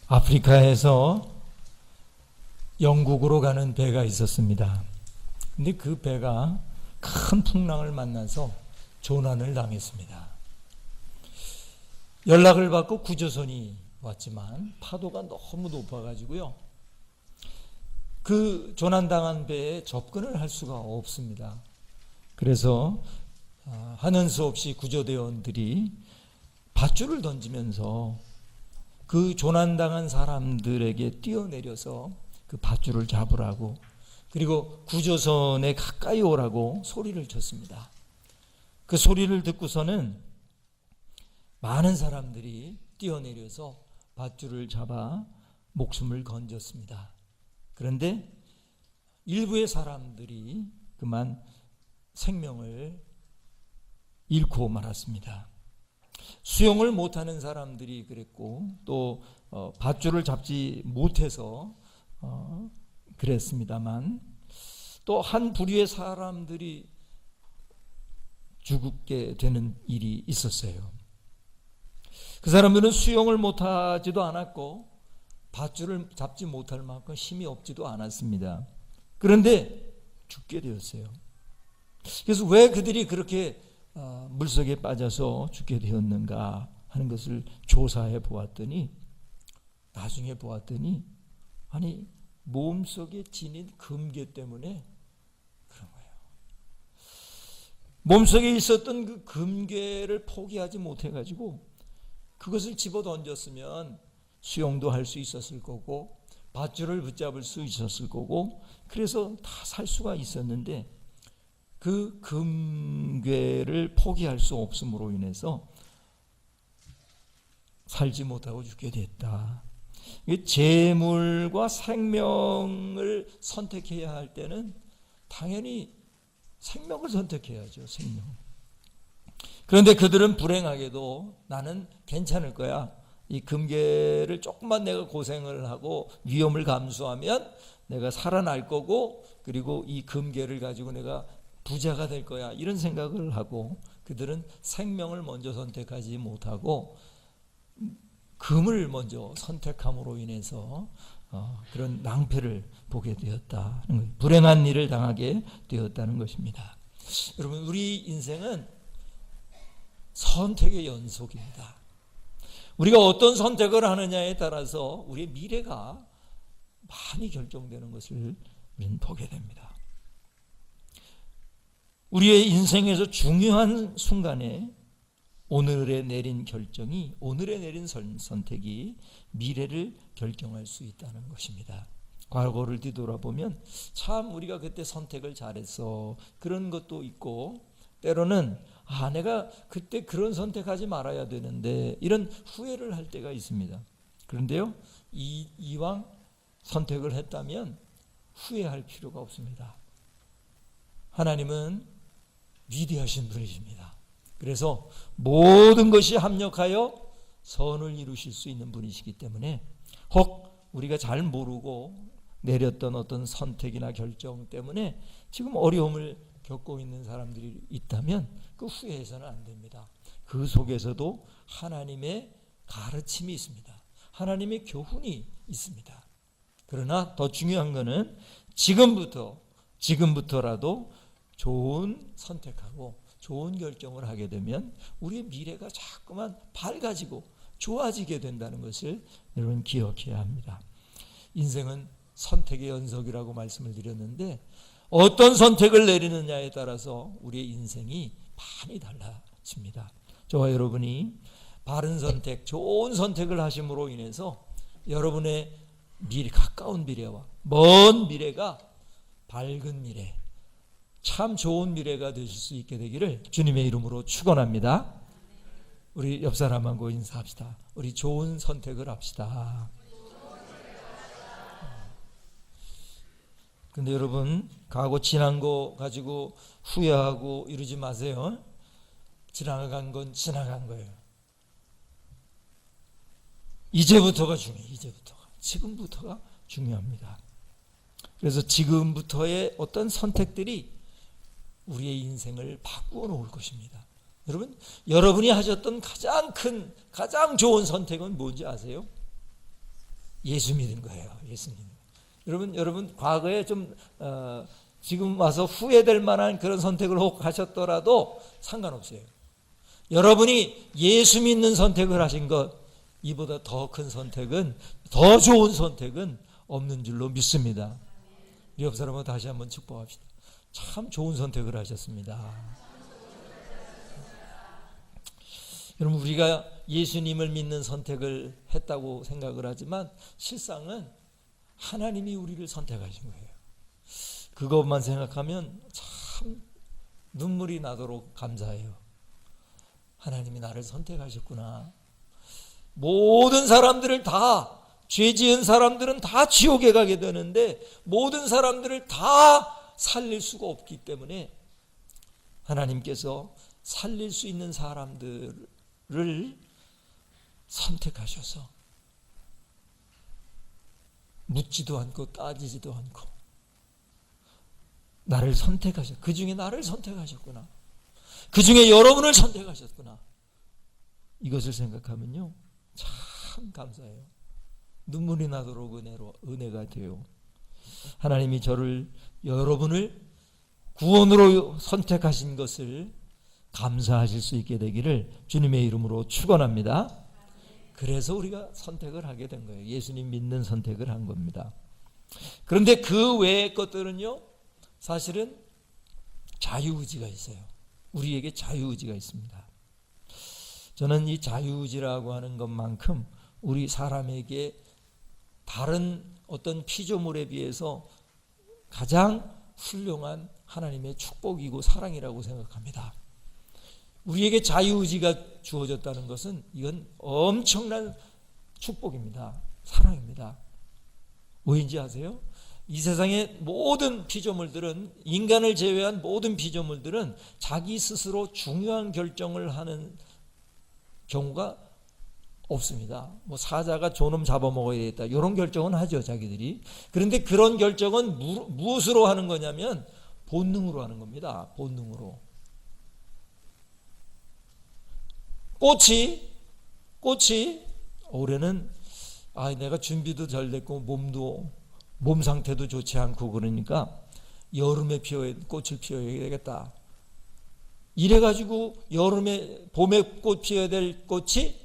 아프리카에서 영국으로 가는 배가 있었습니다. 근데 그 배가 큰 풍랑을 만나서 조난을 당했습니다. 연락을 받고 구조선이 왔지만 파도가 너무 높아가지고요, 그 조난당한 배에 접근을 할 수가 없습니다. 그래서 하는 수 없이 구조대원들이 밧줄을 던지면서 그 조난당한 사람들에게 뛰어내려서 그 밧줄을 잡으라고, 그리고 구조선에 가까이 오라고 소리를 쳤습니다. 그 소리를 듣고서는 많은 사람들이 뛰어내려서 밧줄을 잡아 목숨을 건졌습니다. 그런데 일부의 사람들이 그만 생명을 잃고 말았습니다. 수영을 못하는 사람들이 그랬고, 또 밧줄을 잡지 못해서 그랬습니다만, 또 한 부류의 사람들이 죽게 되는 일이 있었어요. 그 사람들은 수영을 못하지도 않았고 밧줄을 잡지 못할 만큼 힘이 없지도 않았습니다. 그런데 죽게 되었어요. 그래서 왜 그들이 그렇게 물속에 빠져서 죽게 되었는가 하는 것을 조사해 보았더니, 나중에 보았더니, 아니, 몸속에 지닌 금괴 때문에 그런 거예요. 몸속에 있었던 그 금괴를 포기하지 못해가지고 그것을 집어 던졌으면 수영도 할 수 있었을 거고 밧줄을 붙잡을 수 있었을 거고, 그래서 다 살 수가 있었는데 그 금괴를 포기할 수 없음으로 인해서 살지 못하고 죽게 됐다. 재물과 생명을 선택해야 할 때는 당연히 생명을 선택해야죠. 생명. 그런데 그들은 불행하게도 나는 괜찮을 거야, 이 금괴를 조금만 내가 고생을 하고 위험을 감수하면 내가 살아날 거고, 그리고 이 금괴를 가지고 내가 부자가 될 거야, 이런 생각을 하고 그들은 생명을 먼저 선택하지 못하고 금을 먼저 선택함으로 인해서 그런 낭패를 보게 되었다, 불행한 일을 당하게 되었다는 것입니다. 여러분, 우리 인생은 선택의 연속입니다. 우리가 어떤 선택을 하느냐에 따라서 우리의 미래가 많이 결정되는 것을 우리는 보게 됩니다. 우리의 인생에서 중요한 순간에 오늘에 내린 결정이, 오늘에 내린 선택이 미래를 결정할 수 있다는 것입니다. 과거를 뒤돌아보면 참 우리가 그때 선택을 잘했어, 그런 것도 있고, 때로는 내가 그때 그런 선택하지 말아야 되는데, 이런 후회를 할 때가 있습니다. 그런데요, 이왕 선택을 했다면 후회할 필요가 없습니다. 하나님은 위대하신 분이십니다. 그래서 모든 것이 합력하여 선을 이루실 수 있는 분이시기 때문에, 혹 우리가 잘 모르고 내렸던 어떤 선택이나 결정 때문에 지금 어려움을 겪고 있는 사람들이 있다면 그 후회해서는 안 됩니다. 그 속에서도 하나님의 가르침이 있습니다. 하나님의 교훈이 있습니다. 그러나 더 중요한 것은 지금부터라도 좋은 선택하고 좋은 결정을 하게 되면 우리의 미래가 자꾸만 밝아지고 좋아지게 된다는 것을 여러분 기억해야 합니다. 인생은 선택의 연속이라고 말씀을 드렸는데, 어떤 선택을 내리느냐에 따라서 우리의 인생이 많이 달라집니다. 저와 여러분이 바른 선택, 좋은 선택을 하심으로 인해서 여러분의 가까운 미래와 먼 미래가 밝은 미래, 참 좋은 미래가 되실 수 있게 되기를 주님의 이름으로 축원합니다. 우리 옆 사람하고 인사합시다. 우리 좋은 선택을 합시다. 근데 여러분, 과거 지난 거 가지고 후회하고 이러지 마세요. 지나간 건 지나간 거예요. 이제부터가 중요해요. 지금부터가 중요합니다. 그래서 지금부터의 어떤 선택들이 우리의 인생을 바꾸어 놓을 것입니다. 여러분이 하셨던 가장 좋은 선택은 뭔지 아세요? 예수 믿은 거예요. 예수님. 여러분 과거에 좀 지금 와서 후회될 만한 그런 선택을 혹 하셨더라도 상관없어요. 여러분이 예수 믿는 선택을 하신 것, 이보다 더 큰 선택은, 더 좋은 선택은 없는 줄로 믿습니다. 우리 옆 사람은 다시 한번 축복합시다. 참 좋은 선택을 하셨습니다. 여러분, 우리가 예수님을 믿는 선택을 했다고 생각을 하지만 실상은 하나님이 우리를 선택하신 거예요. 그것만 생각하면 참 눈물이 나도록 감사해요. 하나님이 나를 선택하셨구나. 모든 사람들을 다, 죄 지은 사람들은 다 지옥에 가게 되는데 모든 사람들을 다 살릴 수가 없기 때문에 하나님께서 살릴 수 있는 사람들을 선택하셔서 묻지도 않고 따지지도 않고 나를 선택하셨, 그 중에 나를 선택하셨구나. 그 중에 여러분을 선택하셨구나. 이것을 생각하면요, 참 감사해요. 눈물이 나도록 은혜가 돼요. 하나님이 여러분을 구원으로 선택하신 것을 감사하실 수 있게 되기를 주님의 이름으로 축원합니다. 그래서 우리가 선택을 하게 된 거예요. 예수님 믿는 선택을 한 겁니다. 그런데 그 외의 것들은요, 사실은 자유의지가 있어요. 우리에게 자유의지가 있습니다. 저는 이 자유의지라고 하는 것만큼 우리 사람에게 다른 어떤 피조물에 비해서 가장 훌륭한 하나님의 축복이고 사랑이라고 생각합니다. 우리에게 자유의지가 주어졌다는 것은 이건 엄청난 축복입니다. 사랑입니다. 왜인지 아세요? 이 세상의 모든 피조물들은, 인간을 제외한 모든 피조물들은 자기 스스로 중요한 결정을 하는 경우가 없습니다. 뭐 사자가 저놈 잡아먹어야 되겠다, 이런 결정은 하죠, 자기들이. 그런데 그런 결정은 무엇으로 하는 거냐면 본능으로 하는 겁니다. 본능으로. 꽃이 올해는 내가 준비도 잘 됐고 몸 상태도 좋지 않고 그러니까 여름에 꽃을 피워야 되겠다. 이래가지고 봄에 꽃 피워야 될 꽃이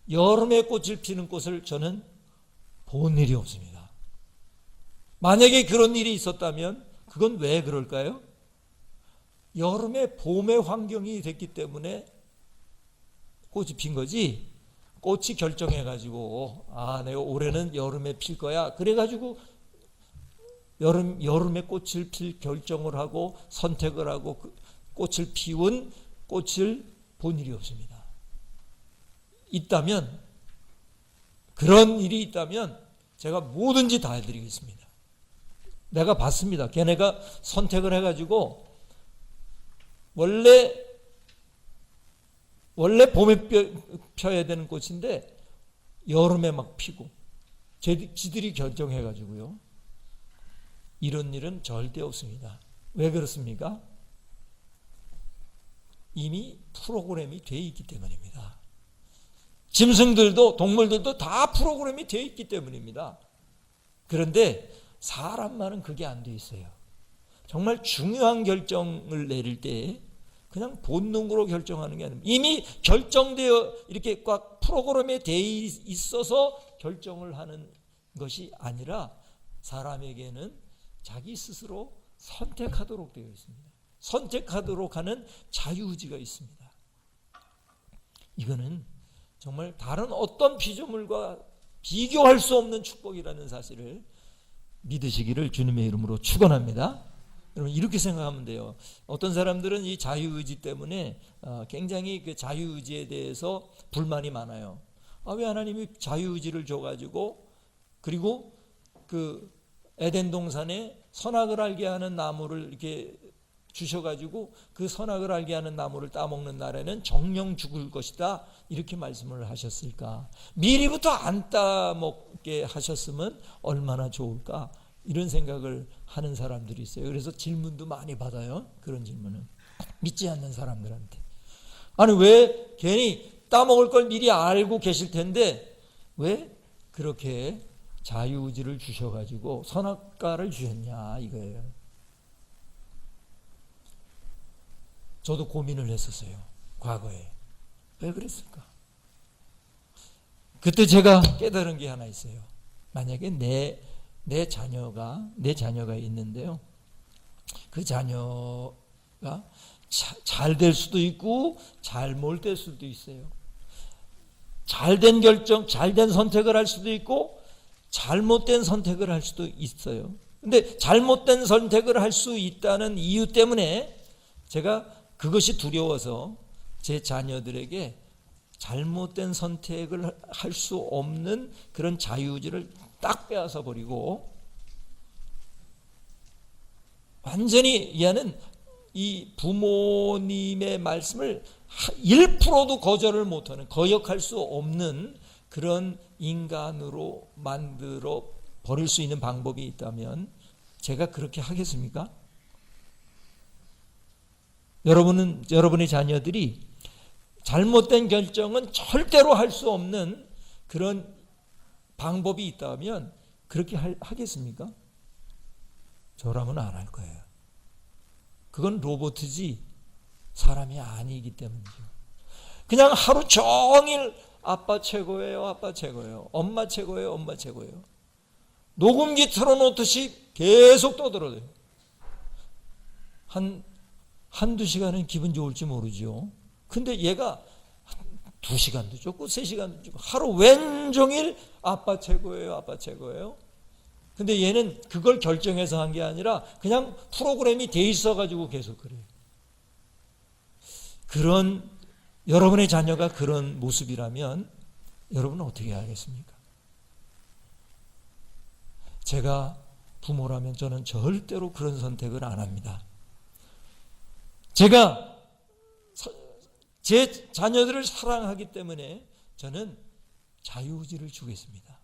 여름에 꽃을 피는 꽃을 저는 본 일이 없습니다. 만약에 그런 일이 있었다면 그건 왜 그럴까요? 여름에 봄의 환경이 됐기 때문에 꽃이 핀 거지, 꽃이 결정해가지고 내가 올해는 여름에 필 거야, 그래가지고 여름에 꽃을 필 결정을 하고 선택을 하고 꽃을 피운 꽃을 본 일이 없습니다. 그런 일이 있다면 제가 뭐든지 다 해드리겠습니다. 내가 봤습니다. 걔네가 선택을 해가지고 원래 봄에 펴야 되는 꽃인데 여름에 막 피고 지들이 결정해가지고요. 이런 일은 절대 없습니다. 왜 그렇습니까? 이미 프로그램이 되어 있기 때문입니다. 짐승들도 동물들도 다 프로그램이 되어 있기 때문입니다. 그런데 사람만은 그게 안 돼 있어요. 정말 중요한 결정을 내릴 때 그냥 본능으로 결정하는 게 아닙니다. 이미 결정되어 이렇게 꽉 프로그램에 되어 있어서 결정을 하는 것이 아니라 사람에게는 자기 스스로 선택하도록 되어 있습니다. 선택하도록 하는 자유의지가 있습니다. 이거는 정말 다른 어떤 피조물과 비교할 수 없는 축복이라는 사실을 믿으시기를 주님의 이름으로 축원합니다. 여러분, 이렇게 생각하면 돼요. 어떤 사람들은 이 자유의지 때문에 굉장히 그 자유의지에 대해서 불만이 많아요. 왜 하나님이 자유의지를 줘가지고 그리고 그 에덴 동산에 선악을 알게 하는 나무를 이렇게 주셔가지고 그 선악을 알게 하는 나무를 따먹는 날에는 정령 죽을 것이다, 이렇게 말씀을 하셨을까? 미리부터 안 따먹게 하셨으면 얼마나 좋을까? 이런 생각을 하는 사람들이 있어요. 그래서 질문도 많이 받아요. 그런 질문은 믿지 않는 사람들한테. 왜 괜히 따먹을 걸 미리 알고 계실 텐데 왜 그렇게 자유의지를 주셔가지고 선악과를 주셨냐 이거예요. 저도 고민을 했었어요. 과거에. 왜 그랬을까? 그때 제가 깨달은 게 하나 있어요. 만약에 내 자녀가 있는데요. 그 자녀가 잘 될 수도 있고 잘못될 수도 있어요. 잘된 결정, 잘된 선택을 할 수도 있고 잘못된 선택을 할 수도 있어요. 근데 잘못된 선택을 할 수 있다는 이유 때문에 제가 그것이 두려워서 제 자녀들에게 잘못된 선택을 할 수 없는 그런 자유의지를 딱 빼앗아 버리고 완전히 얘는 이 부모님의 말씀을 1%도 거절을 못하는, 거역할 수 없는 그런 인간으로 만들어 버릴 수 있는 방법이 있다면 제가 그렇게 하겠습니까? 여러분의 자녀들이 잘못된 결정은 절대로 할 수 없는 그런 방법이 있다면 그렇게 하겠습니까? 저라면 안 할 거예요. 그건 로봇이지 사람이 아니기 때문이죠. 그냥 하루 종일 아빠 최고예요, 아빠 최고예요, 엄마 최고예요, 엄마 최고예요. 녹음기 틀어놓듯이 계속 떠들어요. 한두 시간은 기분 좋을지 모르죠. 근데 얘가 2시간도 좋고 3시간도 좋고 하루 왼종일 아빠 최고예요, 아빠 최고예요. 근데 얘는 그걸 결정해서 한 게 아니라 그냥 프로그램이 돼 있어가지고 계속 그래요. 그런 여러분의 자녀가 그런 모습이라면 여러분은 어떻게 하겠습니까? 제가 부모라면 저는 절대로 그런 선택을 안 합니다. 제가 제 자녀들을 사랑하기 때문에 저는 자유의지를 주겠습니다.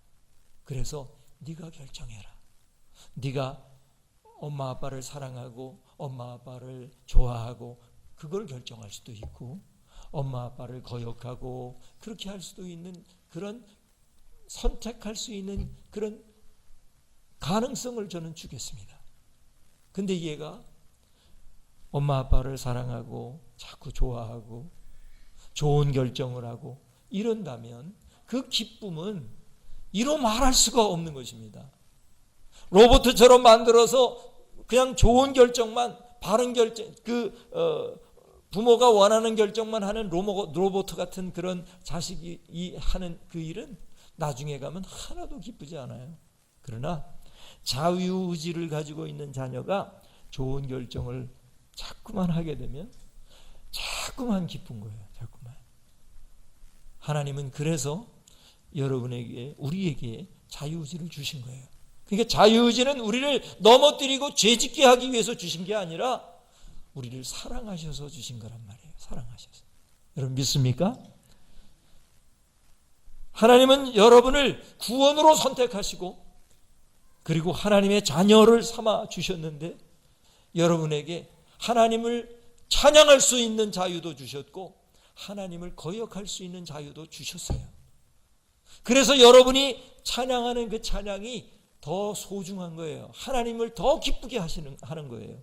그래서 네가 결정해라. 네가 엄마 아빠를 사랑하고 엄마 아빠를 좋아하고 그걸 결정할 수도 있고 엄마 아빠를 거역하고 그렇게 할 수도 있는 그런 선택할 수 있는 그런 가능성을 저는 주겠습니다. 근데 얘가 엄마 아빠를 사랑하고 자꾸 좋아하고 좋은 결정을 하고 이런다면 그 기쁨은 이로 말할 수가 없는 것입니다. 로봇처럼 만들어서 그냥 좋은 결정만, 바른 결정, 부모가 원하는 결정만 하는 로봇 같은 그런 자식이 하는 그 일은 나중에 가면 하나도 기쁘지 않아요. 그러나 자유의지를 가지고 있는 자녀가 좋은 결정을 자꾸만 하게 되면 자꾸만 기쁜 거예요. 자꾸만. 하나님은 그래서 여러분에게, 우리에게 자유의지를 주신 거예요. 그러니까 자유의지는 우리를 넘어뜨리고 죄짓게 하기 위해서 주신 게 아니라 우리를 사랑하셔서 주신 거란 말이에요. 사랑하셔서. 여러분 믿습니까? 하나님은 여러분을 구원으로 선택하시고 그리고 하나님의 자녀를 삼아 주셨는데 여러분에게 하나님을 찬양할 수 있는 자유도 주셨고 하나님을 거역할 수 있는 자유도 주셨어요. 그래서 여러분이 찬양하는 그 찬양이 더 소중한 거예요. 하나님을 더 기쁘게 하는 거예요.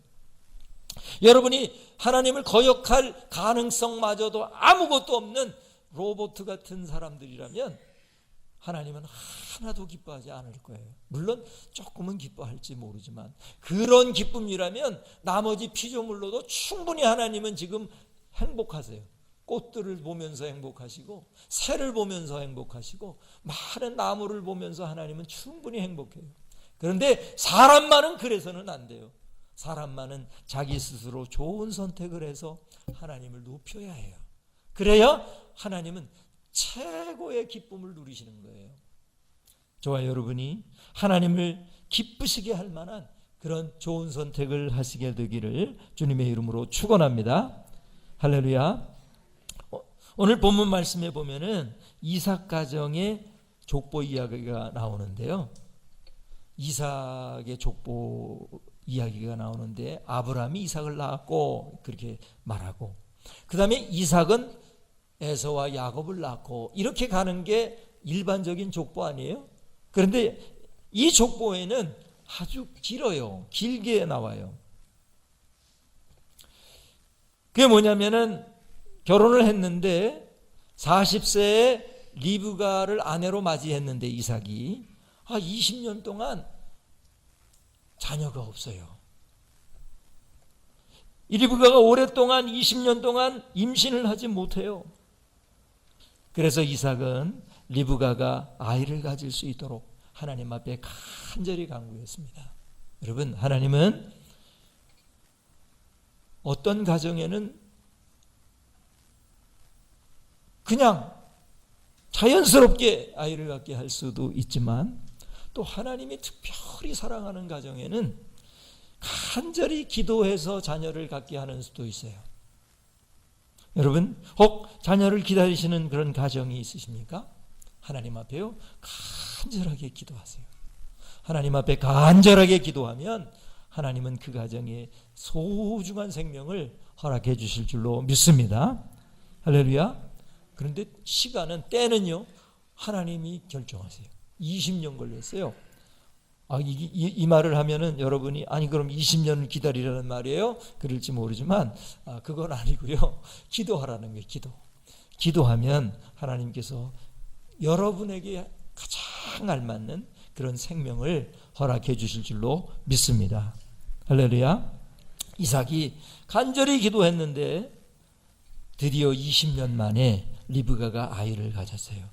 여러분이 하나님을 거역할 가능성마저도 아무것도 없는 로봇 같은 사람들이라면 하나님은 하나도 기뻐하지 않을 거예요. 물론 조금은 기뻐할지 모르지만 그런 기쁨이라면 나머지 피조물로도 충분히 하나님은 지금 행복하세요. 꽃들을 보면서 행복하시고 새를 보면서 행복하시고 많은 나무를 보면서 하나님은 충분히 행복해요. 그런데 사람만은 그래서는 안 돼요. 사람만은 자기 스스로 좋은 선택을 해서 하나님을 높여야 해요. 그래야 하나님은 최고의 기쁨을 누리시는 거예요. 저와 여러분이 하나님을 기쁘시게 할 만한 그런 좋은 선택을 하시게 되기를 주님의 이름으로 축원합니다. 할렐루야. 오늘 본문 말씀에 보면은 이삭 가정의 족보 이야기가 나오는데요. 이삭의 족보 이야기가 나오는데 아브라함이 이삭을 낳았고 그렇게 말하고 그 다음에 이삭은 에서와 야곱을 낳고 이렇게 가는 게 일반적인 족보 아니에요? 그런데 이 족보에는 아주 길어요. 길게 나와요. 그게 뭐냐면은 결혼을 했는데 40세에 리브가를 아내로 맞이했는데 이삭이 20년 동안 자녀가 없어요. 이 리브가가 오랫동안 20년 동안 임신을 하지 못해요. 그래서 이삭은 리브가가 아이를 가질 수 있도록 하나님 앞에 간절히 간구했습니다. 여러분, 하나님은 어떤 가정에는 그냥 자연스럽게 아이를 갖게 할 수도 있지만 또 하나님이 특별히 사랑하는 가정에는 간절히 기도해서 자녀를 갖게 하는 수도 있어요. 여러분, 혹 자녀를 기다리시는 그런 가정이 있으십니까? 하나님 앞에요, 간절하게 기도하세요. 하나님 앞에 간절하게 기도하면 하나님은 그 가정에 소중한 생명을 허락해 주실 줄로 믿습니다. 할렐루야. 그런데 시간은, 때는요, 하나님이 결정하세요. 20년 걸렸어요. 이 말을 하면은 여러분이 그럼 20년을 기다리라는 말이에요? 그럴지 모르지만 그건 아니고요. 기도하라는 거예요. 기도하면 하나님께서 여러분에게 가장 알맞는 그런 생명을 허락해 주실 줄로 믿습니다. 할렐루야. 이삭이 간절히 기도했는데 드디어 20년 만에 리브가가 아이를 가졌어요.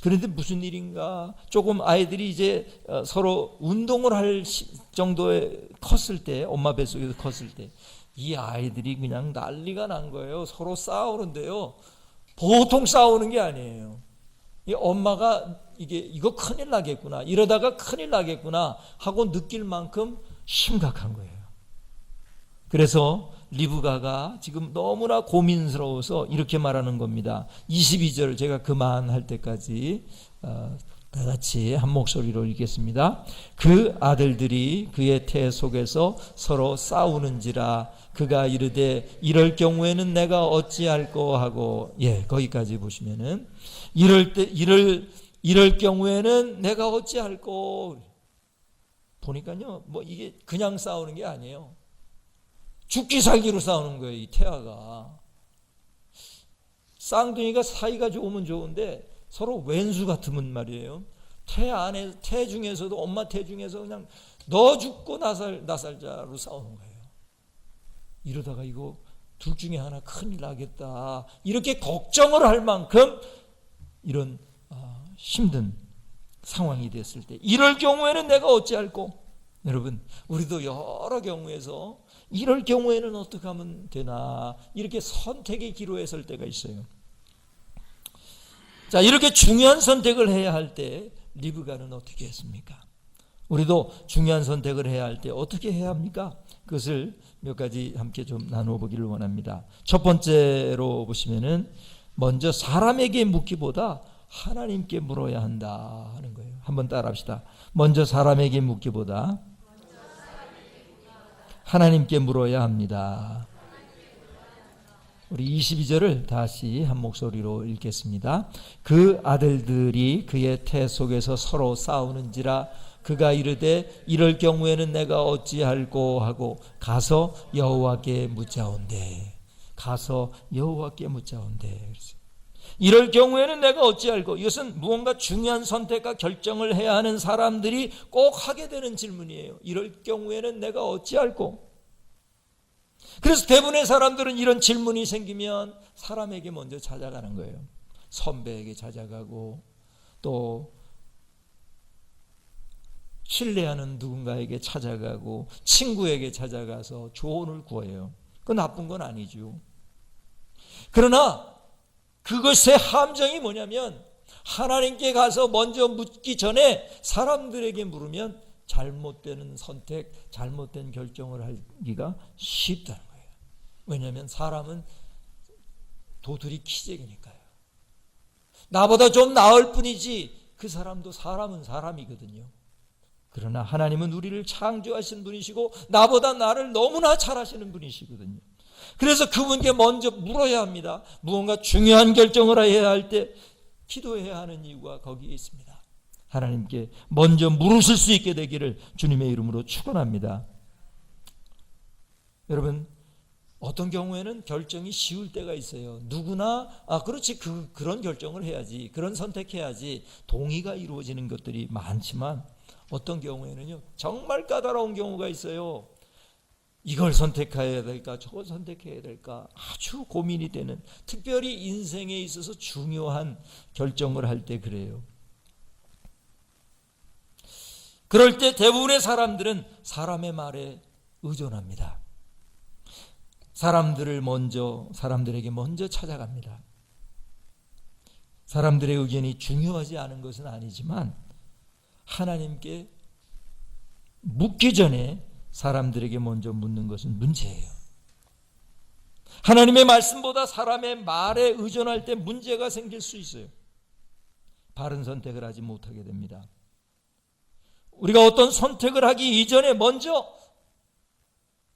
그런데 무슨 일인가? 조금 아이들이 이제 서로 운동을 할 정도에 컸을 때, 엄마 뱃속에서 컸을 때 이 아이들이 그냥 난리가 난 거예요. 서로 싸우는데요, 보통 싸우는 게 아니에요. 이 엄마가 이거 큰일 나겠구나, 이러다가 큰일 나겠구나 하고 느낄 만큼 심각한 거예요. 그래서 리브가가 지금 너무나 고민스러워서 이렇게 말하는 겁니다. 22절 제가 그만할 때까지 다 같이 한 목소리로 읽겠습니다. 그 아들들이 그의 태 속에서 서로 싸우는지라 그가 이르되 이럴 경우에는 내가 어찌할꼬 하고, 거기까지 보시면은 이럴 경우에는 내가 어찌할꼬, 보니까요, 이게 그냥 싸우는 게 아니에요. 죽기 살기로 싸우는 거예요. 이 태아가, 쌍둥이가 사이가 좋으면 좋은데 서로 왼수 같으면 말이에요, 태 중에서도, 엄마 태 중에서 그냥 너 죽고 나 살자로 싸우는 거예요. 이러다가 이거 둘 중에 하나 큰일 나겠다, 이렇게 걱정을 할 만큼 이런 힘든 상황이 됐을 때, 이럴 경우에는 내가 어찌할꼬. 여러분, 우리도 여러 경우에서 이럴 경우에는 어떻게 하면 되나, 이렇게 선택의 기로에 설 때가 있어요. 자, 이렇게 중요한 선택을 해야 할 때 리브가는 어떻게 했습니까? 우리도 중요한 선택을 해야 할 때 어떻게 해야 합니까? 그것을 몇 가지 함께 좀 나눠보기를 원합니다. 첫 번째로 보시면은 먼저 사람에게 묻기보다 하나님께 물어야 한다 하는 거예요. 한번 따라합시다. 먼저 사람에게 묻기보다 하나님께 물어야 합니다. 우리 22절을 다시 한 목소리로 읽겠습니다. 그 아들들이 그의 태 속에서 서로 싸우는지라 그가 이르되 이럴 경우에는 내가 어찌할꼬 하고 가서 여호와께 묻자온대. 이럴 경우에는 내가 어찌할꼬. 이것은 무언가 중요한 선택과 결정을 해야 하는 사람들이 꼭 하게 되는 질문이에요. 이럴 경우에는 내가 어찌할꼬. 그래서 대부분의 사람들은 이런 질문이 생기면 사람에게 먼저 찾아가는 거예요. 선배에게 찾아가고, 또 신뢰하는 누군가에게 찾아가고, 친구에게 찾아가서 조언을 구해요. 그건 나쁜 건 아니죠. 그러나 그것의 함정이 뭐냐면, 하나님께 가서 먼저 묻기 전에 사람들에게 물으면 잘못된 선택, 잘못된 결정을 하기가 쉽다는 거예요. 왜냐하면 사람은 도토리 키재기니까요. 나보다 좀 나을 뿐이지 그 사람도 사람은 사람이거든요. 그러나 하나님은 우리를 창조하신 분이시고 나보다 나를 너무나 잘 아시는 분이시거든요. 그래서 그분께 먼저 물어야 합니다. 무언가 중요한 결정을 해야 할 때 기도해야 하는 이유가 거기에 있습니다. 하나님께 먼저 물으실 수 있게 되기를 주님의 이름으로 축원합니다. 여러분, 어떤 경우에는 결정이 쉬울 때가 있어요. 누구나 그렇지, 그런 결정을 해야지, 그런 선택해야지 동의가 이루어지는 것들이 많지만, 어떤 경우에는요 정말 까다로운 경우가 있어요. 이걸 선택해야 될까, 저걸 선택해야 될까, 아주 고민이 되는, 특별히 인생에 있어서 중요한 결정을 할 때 그래요. 그럴 때 대부분의 사람들은 사람의 말에 의존합니다. 사람들에게 먼저 찾아갑니다. 사람들의 의견이 중요하지 않은 것은 아니지만 하나님께 묻기 전에 사람들에게 먼저 묻는 것은 문제예요. 하나님의 말씀보다 사람의 말에 의존할 때 문제가 생길 수 있어요. 바른 선택을 하지 못하게 됩니다. 우리가 어떤 선택을 하기 이전에 먼저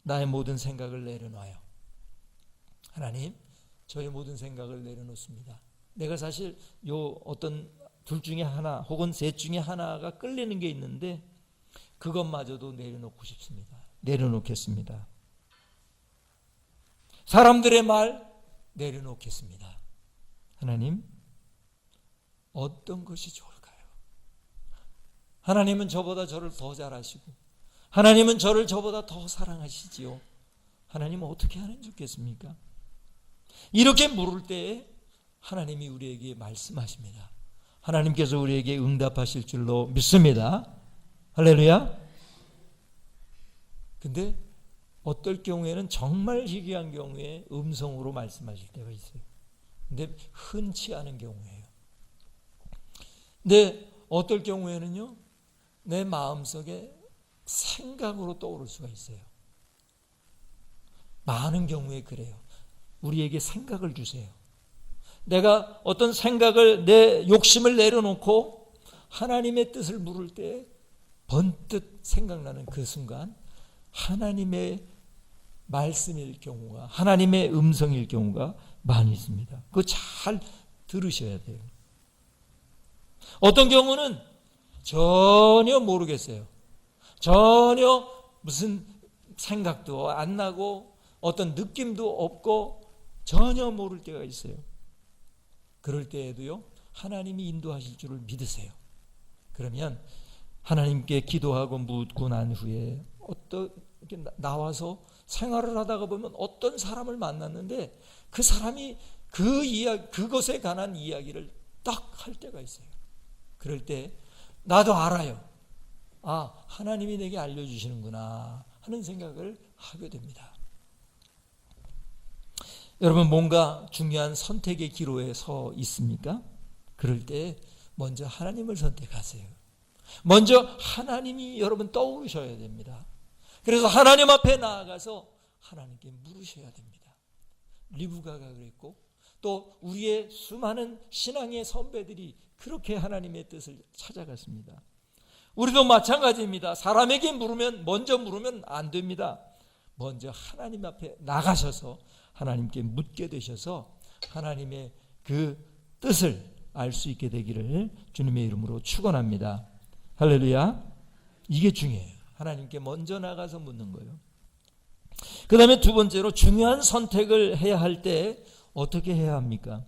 나의 모든 생각을 내려놔요. 하나님, 저의 모든 생각을 내려놓습니다. 내가 사실 어떤 둘 중에 하나 혹은 셋 중에 하나가 끌리는 게 있는데 그것마저도 내려놓고 싶습니다. 내려놓겠습니다. 사람들의 말 내려놓겠습니다. 하나님, 어떤 것이 좋을까요? 하나님은 저보다 저를 더 잘 아시고 하나님은 저를 저보다 더 사랑하시지요. 하나님은 어떻게 하는 줄 좋겠습니까? 이렇게 물을 때에 하나님이 우리에게 말씀하십니다. 하나님께서 우리에게 응답하실 줄로 믿습니다. 할렐루야. 근데 어떨 경우에는 정말 희귀한 경우에 음성으로 말씀하실 때가 있어요. 근데 흔치 않은 경우예요. 근데 어떨 경우에는요, 내 마음속에 생각으로 떠오를 수가 있어요. 많은 경우에 그래요. 우리에게 생각을 주세요. 내가 어떤 생각을, 내 욕심을 내려놓고 하나님의 뜻을 물을 때 번뜩 생각나는 그 순간 하나님의 말씀일 경우가, 하나님의 음성일 경우가 많이 있습니다. 그거 잘 들으셔야 돼요. 어떤 경우는 전혀 모르겠어요. 전혀 무슨 생각도 안 나고 어떤 느낌도 없고 전혀 모를 때가 있어요. 그럴 때에도요, 하나님이 인도하실 줄을 믿으세요. 그러면 하나님께 기도하고 묻고 난 후에 이렇게 나와서 생활을 하다가 보면 어떤 사람을 만났는데 그 사람이 그것에 관한 이야기를 딱 할 때가 있어요. 그럴 때 나도 알아요. 하나님이 내게 알려주시는구나 하는 생각을 하게 됩니다. 여러분, 뭔가 중요한 선택의 기로에 서 있습니까? 그럴 때 먼저 하나님을 선택하세요. 먼저 하나님이 여러분 떠오르셔야 됩니다. 그래서 하나님 앞에 나아가서 하나님께 물으셔야 됩니다. 리브가가 그랬고 또 우리의 수많은 신앙의 선배들이 그렇게 하나님의 뜻을 찾아갔습니다. 우리도 마찬가지입니다. 사람에게 먼저 물으면 안 됩니다. 먼저 하나님 앞에 나가셔서 하나님께 묻게 되셔서 하나님의 그 뜻을 알 수 있게 되기를 주님의 이름으로 축원합니다. 할렐루야. 이게 중요해요. 하나님께 먼저 나가서 묻는 거예요. 그 다음에 두 번째로 중요한 선택을 해야 할 때 어떻게 해야 합니까?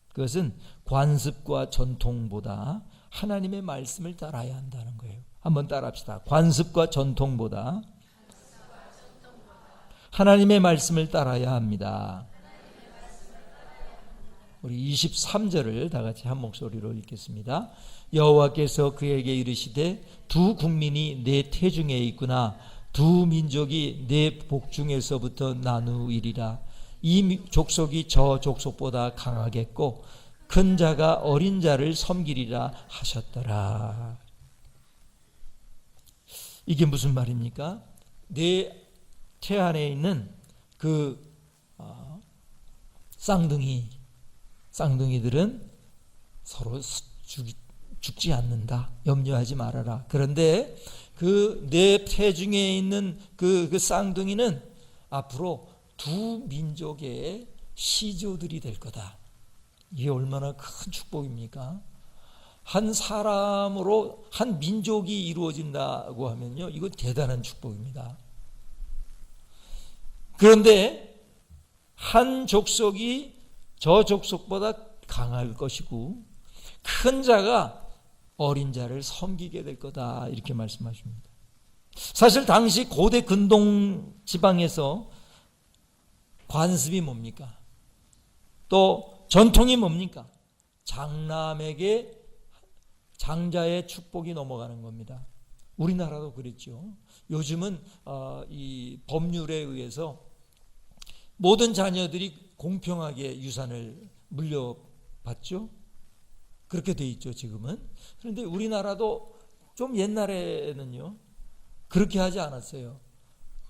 그것은 관습과 전통보다 하나님의 말씀을 따라야 한다는 거예요. 한번 따라합시다. 관습과 전통보다 하나님의 말씀을 따라야 합니다. 우리 23절을 다 같이 한 목소리로 읽겠습니다. 여호와께서 그에게 이르시되 두 국민이 내 태중에 있구나. 두 민족이 내 복중에서부터 나누이리라. 이 족속이 저 족속보다 강하겠고 큰 자가 어린 자를 섬기리라 하셨더라. 이게 무슨 말입니까? 내 태 안에 있는 그 쌍둥이들은 서로 죽지 않는다. 염려하지 말아라. 그런데 그 내 태중에 있는 그 쌍둥이는 앞으로 두 민족의 시조들이 될 거다. 이게 얼마나 큰 축복입니까? 한 사람으로 한 민족이 이루어진다고 하면요, 이거 대단한 축복입니다. 그런데 한 족속이 저 족속보다 강할 것이고 큰 자가 어린 자를 섬기게 될 거다, 이렇게 말씀하십니다. 사실 당시 고대 근동 지방에서 관습이 뭡니까? 또 전통이 뭡니까? 장남에게 장자의 축복이 넘어가는 겁니다. 우리나라도 그랬죠. 요즘은 이 법률에 의해서 모든 자녀들이 공평하게 유산을 물려받죠. 그렇게 돼 있죠, 지금은. 그런데 우리나라도 좀 옛날에는요, 그렇게 하지 않았어요.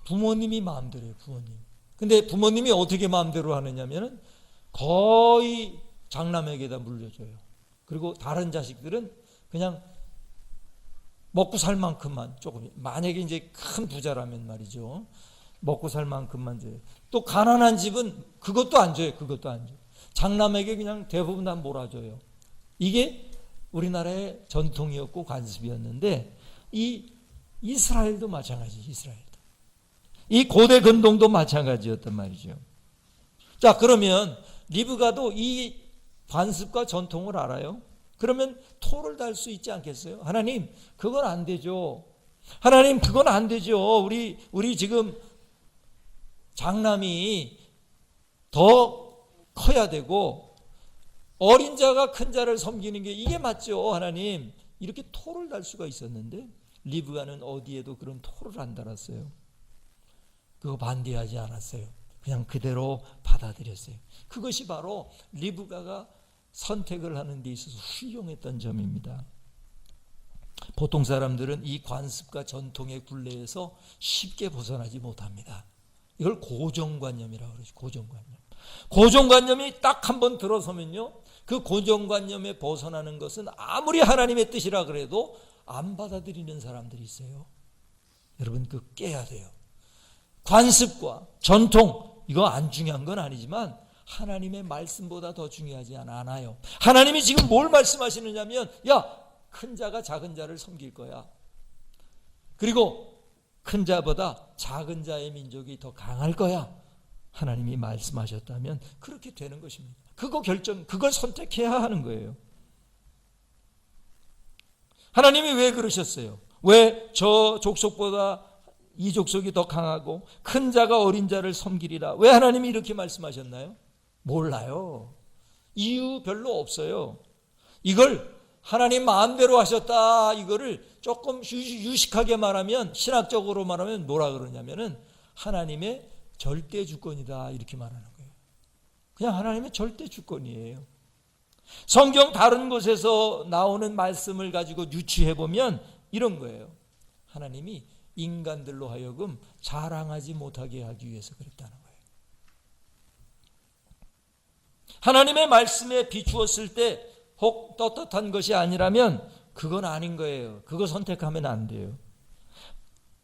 부모님이 마음대로 해요, 부모님. 근데 부모님이 어떻게 마음대로 하느냐면은 거의 장남에게다 물려줘요. 그리고 다른 자식들은 그냥 먹고 살 만큼만 조금, 만약에 이제 큰 부자라면 말이죠, 먹고 살 만큼만 줘요. 또 가난한 집은 그것도 안 줘요. 그것도 안 줘요. 장남에게 그냥 대부분 다 몰아줘요. 이게 우리나라의 전통이었고 관습이었는데, 이 이스라엘도 마찬가지, 이스라엘도. 이 고대 근동도 마찬가지였단 말이죠. 자, 그러면 리브가도 이 관습과 전통을 알아요? 그러면 토를 달 수 있지 않겠어요? 하나님, 그건 안 되죠. 하나님, 그건 안 되죠. 우리 지금 장남이 더 커야 되고 어린 자가 큰 자를 섬기는 게 이게 맞죠, 하나님. 이렇게 토를 달 수가 있었는데 리브가는 어디에도 그런 토를 안 달았어요. 그거 반대하지 않았어요. 그냥 그대로 받아들였어요. 그것이 바로 리브가가 선택을 하는 데 있어서 훌륭했던 점입니다. 보통 사람들은 이 관습과 전통의 굴레에서 쉽게 벗어나지 못합니다. 이걸 고정관념이라고 그러죠. 고정관념. 고정관념이 딱 한번 들어서면요, 그 고정관념에 벗어나는 것은 아무리 하나님의 뜻이라 그래도 안 받아들이는 사람들이 있어요. 여러분, 그거 깨야 돼요. 관습과 전통, 이거 안 중요한 건 아니지만 하나님의 말씀보다 더 중요하지 않아요. 하나님이 지금 뭘 말씀하시느냐면, 야, 큰 자가 작은 자를 섬길 거야. 그리고 큰 자보다 작은 자의 민족이 더 강할 거야. 하나님이 말씀하셨다면 그렇게 되는 것입니다. 그걸 선택해야 하는 거예요. 하나님이 왜 그러셨어요? 왜 저 족속보다 이 족속이 더 강하고 큰 자가 어린 자를 섬기리라? 왜 하나님이 이렇게 말씀하셨나요? 몰라요. 이유 별로 없어요. 이걸 하나님 마음대로 하셨다, 이거를 조금 유식하게 말하면, 신학적으로 말하면 뭐라 그러냐면은 하나님의 절대 주권이다, 이렇게 말하는 거예요. 그냥 하나님의 절대 주권이에요. 성경 다른 곳에서 나오는 말씀을 가지고 유추해 보면 이런 거예요. 하나님이 인간들로 하여금 자랑하지 못하게 하기 위해서 그랬다는 거예요. 하나님의 말씀에 비추었을 때 혹 떳떳한 것이 아니라면 그건 아닌 거예요. 그거 선택하면 안 돼요.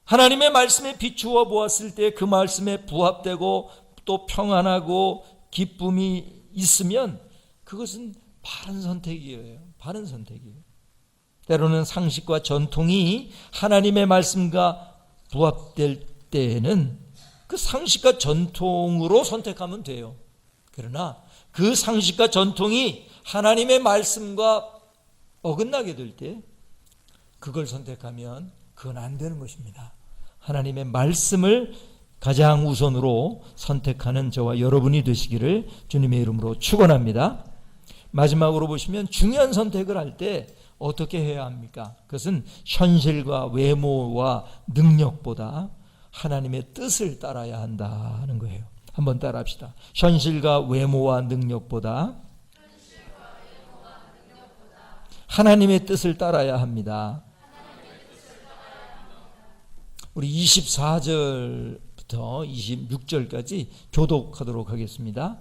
하나님의 말씀에 비추어 보았을 때 그 말씀에 부합되고 또 평안하고 기쁨이 있으면 그것은 바른 선택이에요. 바른 선택이에요. 때로는 상식과 전통이 하나님의 말씀과 부합될 때에는 그 상식과 전통으로 선택하면 돼요. 그러나 그 상식과 전통이 하나님의 말씀과 어긋나게 될 때 그걸 선택하면 그건 안 되는 것입니다. 하나님의 말씀을 가장 우선으로 선택하는 저와 여러분이 되시기를 주님의 이름으로 축원합니다. 마지막으로 보시면 중요한 선택을 할 때 어떻게 해야 합니까? 그것은 현실과 외모와 능력보다 하나님의 뜻을 따라야 한다는 거예요. 한번 따라합시다. 현실과 외모와 능력보다 하나님의 뜻을 따라야 합니다. 우리 24절부터 26절까지 교독하도록 하겠습니다.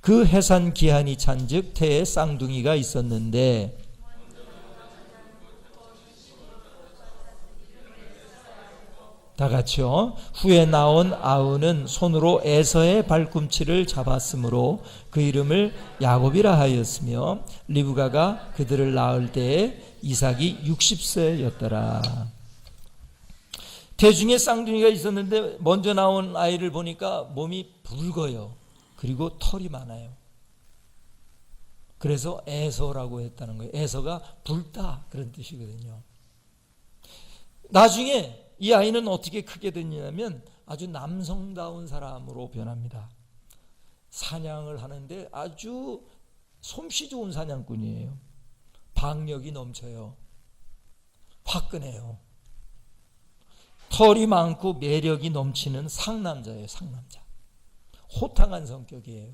그 해산 기한이 찬즉 태에 쌍둥이가 있었는데 다 같이요. 후에 나온 아우는 손으로 에서의 발꿈치를 잡았으므로 그 이름을 야곱이라 하였으며 리브가가 그들을 낳을 때에 이삭이 60세였더라. 대중에 쌍둥이가 있었는데 먼저 나온 아이를 보니까 몸이 붉어요. 그리고 털이 많아요. 그래서 에서라고 했다는 거예요. 에서가 붉다 그런 뜻이거든요. 나중에 이 아이는 어떻게 크게 됐냐면 아주 남성다운 사람으로 변합니다. 사냥을 하는데 아주 솜씨 좋은 사냥꾼이에요. 박력이 넘쳐요. 화끈해요. 털이 많고 매력이 넘치는 상남자예요. 상남자. 호탕한 성격이에요.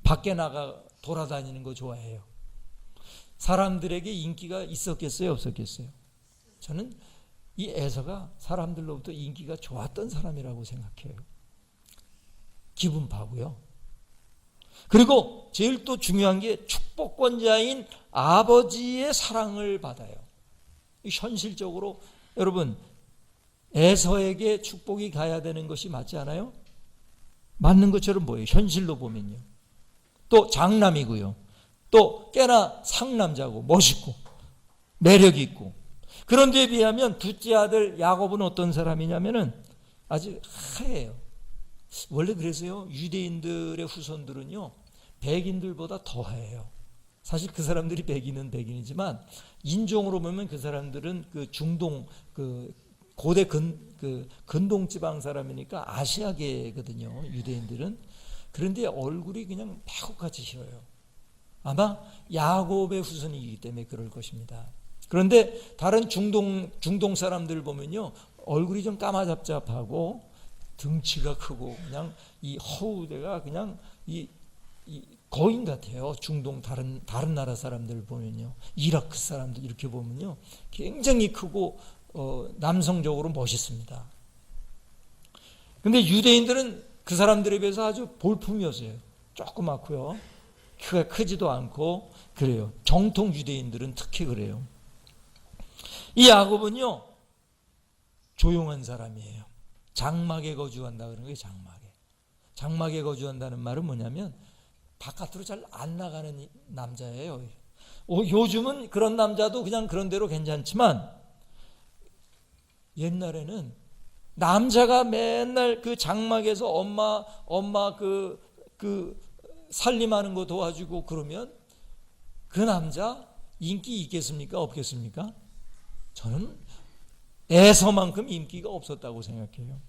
밖에 나가 돌아다니는 거 좋아해요. 사람들에게 인기가 있었겠어요? 없었겠어요? 저는 이 에서가 사람들로부터 인기가 좋았던 사람이라고 생각해요. 기분 파고요. 그리고 제일 또 중요한 게 축복권자인 아버지의 사랑을 받아요. 현실적으로 여러분 에서에게 축복이 가야 되는 것이 맞지 않아요? 맞는 것처럼 보여요. 현실로 보면요. 또 장남이고요. 또 꽤나 상남자고 멋있고 매력 있고. 그런데 비하면 둘째 아들 야곱은 어떤 사람이냐면은 아주 하얘요. 원래 그래서요. 유대인들의 후손들은요. 백인들보다 더 하얘요. 사실 그 사람들이 백인은 백인이지만 인종으로 보면 그 사람들은 그 중동 고대 근동 지방 사람이니까 아시아계거든요. 유대인들은. 그런데 얼굴이 그냥 매국같이 싫어요. 아마 야곱의 후손이기 때문에 그럴 것입니다. 그런데 다른 중동 사람들 보면요. 얼굴이 좀 까마잡잡하고 등치가 크고 그냥 이 허우대가 그냥 이 거인 같아요. 중동 다른 나라 사람들 보면요. 이라크 사람들 이렇게 보면요. 굉장히 크고 남성적으로 멋있습니다. 근데 유대인들은 그 사람들에 비해서 아주 볼품이었어요. 조그맣고요. 키가 크지도 않고 그래요. 정통 유대인들은 특히 그래요. 이 야곱은요. 조용한 사람이에요. 장막에 거주한다 그러는 거예요. 장막에 거주한다는 말은 뭐냐면 바깥으로 잘 안 나가는 남자예요. 요즘은 그런 남자도 그냥 그런 대로 괜찮지만 옛날에는 남자가 맨날 그 장막에서 엄마 그 살림하는 거 도와주고 그러면 그 남자 인기 있겠습니까? 없겠습니까? 저는 에서만큼 인기가 없었다고 생각해요.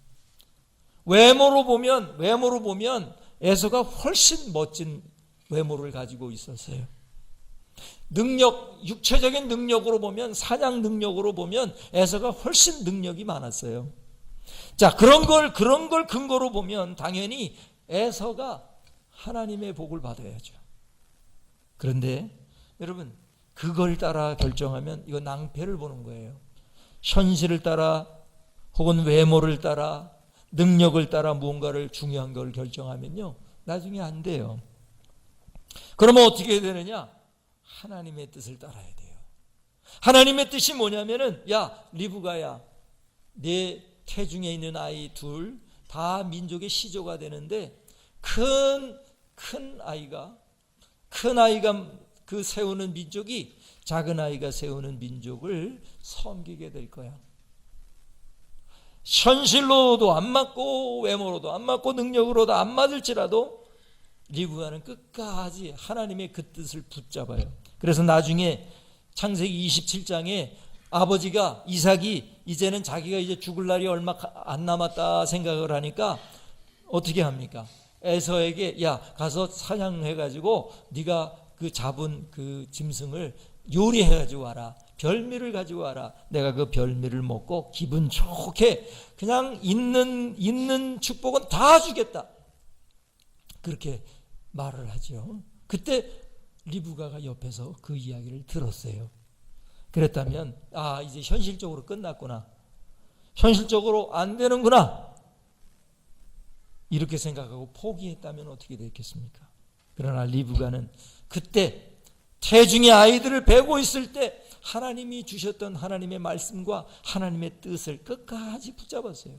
외모로 보면 에서가 훨씬 멋진 외모를 가지고 있었어요. 육체적인 능력으로 보면, 사냥 능력으로 보면 에서가 훨씬 능력이 많았어요. 자, 그런 걸 근거로 보면 당연히 에서가 하나님의 복을 받아야죠. 그런데 여러분, 그걸 따라 결정하면 이거 낭패를 보는 거예요. 현실을 따라 혹은 외모를 따라 능력을 따라 무언가를 중요한 걸 결정하면요. 나중에 안 돼요. 그러면 어떻게 되느냐? 하나님의 뜻을 따라야 돼요. 하나님의 뜻이 뭐냐면은 야 리브가야 내 태중에 있는 아이 둘 다 민족의 시조가 되는데 큰 아이가 그 세우는 민족이 작은 아이가 세우는 민족을 섬기게 될 거야. 현실로도 안 맞고 외모로도 안 맞고 능력으로도 안 맞을지라도 리브가는 끝까지 하나님의 그 뜻을 붙잡아요. 그래서 나중에 창세기 27장에 아버지가 이삭이 이제는 자기가 이제 죽을 날이 얼마 안 남았다 생각을 하니까 어떻게 합니까? 에서에게 야 가서 사냥해가지고 네가 그 잡은 그 짐승을 요리해가지고 와라. 별미를 가지고 와라. 내가 그 별미를 먹고 기분 좋게 그냥 있는 축복은 다 주겠다. 그렇게 말을 하죠. 그때 리브가가 옆에서 그 이야기를 들었어요. 그랬다면 이제 현실적으로 끝났구나. 현실적으로 안 되는구나. 이렇게 생각하고 포기했다면 어떻게 됐겠습니까? 그러나 리브가는 그때 태중의 아이들을 베고 있을 때 하나님이 주셨던 하나님의 말씀과 하나님의 뜻을 끝까지 붙잡았어요.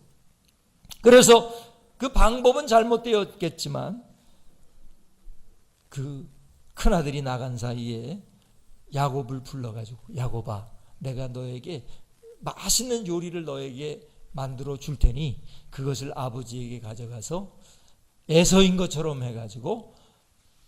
그래서 그 방법은 잘못되었겠지만 그 큰아들이 나간 사이에 야곱을 불러가지고, 야곱아, 내가 너에게 맛있는 요리를 너에게 만들어 줄 테니 그것을 아버지에게 가져가서 에서인 것처럼 해가지고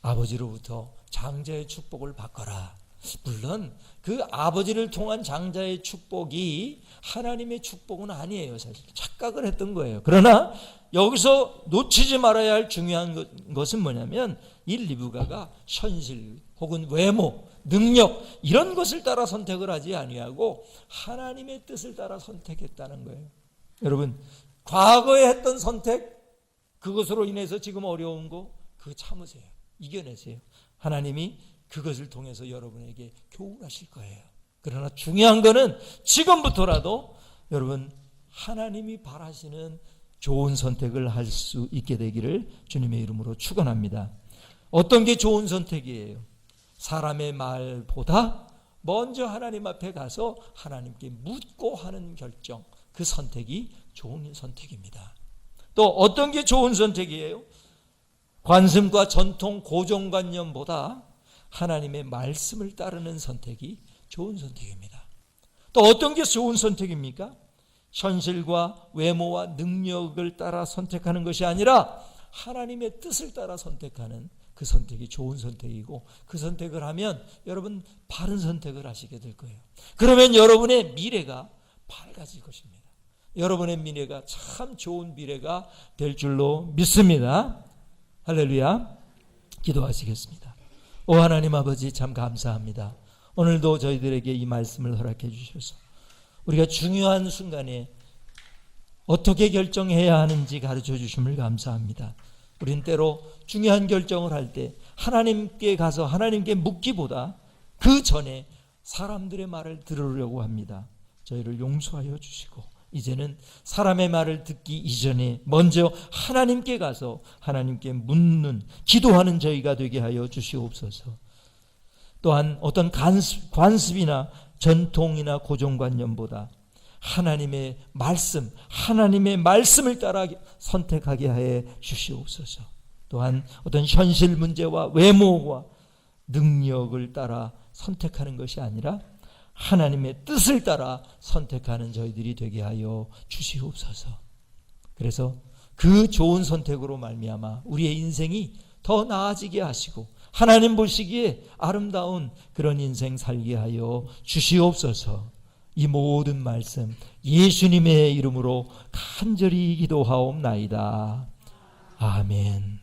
아버지로부터 장자의 축복을 받거라. 물론 그 아버지를 통한 장자의 축복이 하나님의 축복은 아니에요. 사실 착각을 했던 거예요. 그러나 여기서 놓치지 말아야 할 중요한 것은 뭐냐면 이 리브가가 현실 혹은 외모, 능력 이런 것을 따라 선택을 하지 아니하고 하나님의 뜻을 따라 선택했다는 거예요. 여러분, 과거에 했던 선택, 그것으로 인해서 지금 어려운 거 그거 참으세요. 이겨내세요. 하나님이 그것을 통해서 여러분에게 교훈하실 거예요. 그러나 중요한 거는 지금부터라도 여러분 하나님이 바라시는 좋은 선택을 할 수 있게 되기를 주님의 이름으로 축원합니다. 어떤 게 좋은 선택이에요? 사람의 말보다 먼저 하나님 앞에 가서 하나님께 묻고 하는 결정, 그 선택이 좋은 선택입니다. 또 어떤 게 좋은 선택이에요? 관습과 전통, 고정관념보다 하나님의 말씀을 따르는 선택이 좋은 선택입니다. 또 어떤 게 좋은 선택입니까? 현실과 외모와 능력을 따라 선택하는 것이 아니라 하나님의 뜻을 따라 선택하는 그 선택이 좋은 선택이고, 그 선택을 하면 여러분 바른 선택을 하시게 될 거예요. 그러면 여러분의 미래가 밝아질 것입니다. 여러분의 미래가 참 좋은 미래가 될 줄로 믿습니다. 할렐루야. 기도하시겠습니다. 오 하나님 아버지, 참 감사합니다. 오늘도 저희들에게 이 말씀을 허락해 주셔서 우리가 중요한 순간에 어떻게 결정해야 하는지 가르쳐 주심을 감사합니다. 우린 때로 중요한 결정을 할 때 하나님께 가서 하나님께 묻기보다 그 전에 사람들의 말을 들으려고 합니다. 저희를 용서하여 주시고 이제는 사람의 말을 듣기 이전에 먼저 하나님께 가서 하나님께 묻는, 기도하는 저희가 되게 하여 주시옵소서. 또한 어떤 관습이나 전통이나 고정관념보다 하나님의 말씀, 하나님의 말씀을 따라 선택하게 해 주시옵소서. 또한 어떤 현실 문제와 외모와 능력을 따라 선택하는 것이 아니라 하나님의 뜻을 따라 선택하는 저희들이 되게 하여 주시옵소서. 그래서 그 좋은 선택으로 말미암아 우리의 인생이 더 나아지게 하시고 하나님 보시기에 아름다운 그런 인생 살게 하여 주시옵소서. 이 모든 말씀 예수님의 이름으로 간절히 기도하옵나이다. 아멘.